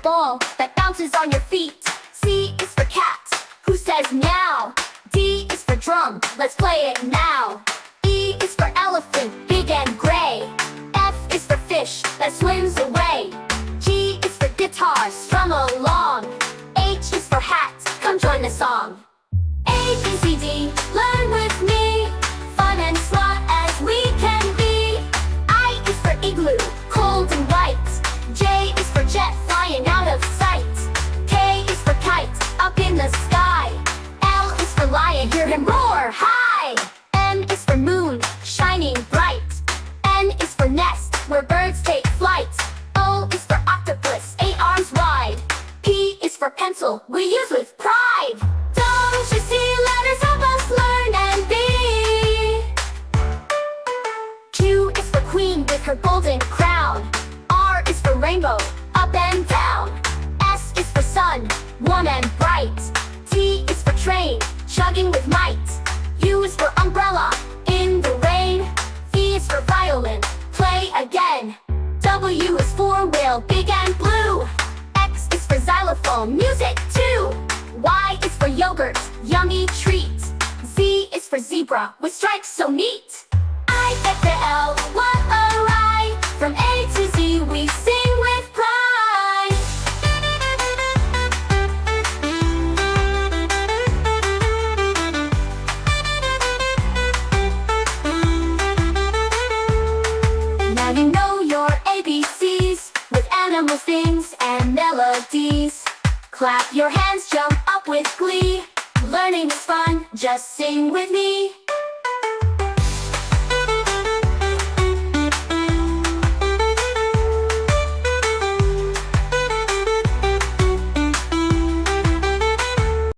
ball that bounces on your feet. C is for cat, who says meow. D is for drum, let's play it now. E is for elephant, big and gray. F is for fish that swims away. G is for guitar, strum along. H is for hat, come join the song. A, B, C, D, learn with me. Fun and smart as we can be. I is for igloo, cold and white. J is for jet, flying out of sight. K is for kite, up in the sky. L is for lion, hear him roar high. M is for moon, shining bright. N is for nest, where birds take flight. O is for octopus, 8 arms wide. P is for pencil, we use with pride. Don't you see, letters help us learn and be. Q is for queen with her golden crown. R is for rainbow, up and down. S is for sun, warm and bright. T is for train, chugging with might. U is for umbrella, in the rain. V is for violin, play again. W is for whale, big and blue. X is for xylophone, music too. Y is for yogurt, yummy treat. Z is for zebra, with stripes so neat. I get the L, what a ride. From A to Z we sing with pride. Now you know your ABCs, with animal things and melodies. Clap your hands, jump up with glee. Learning is fun, just sing with me.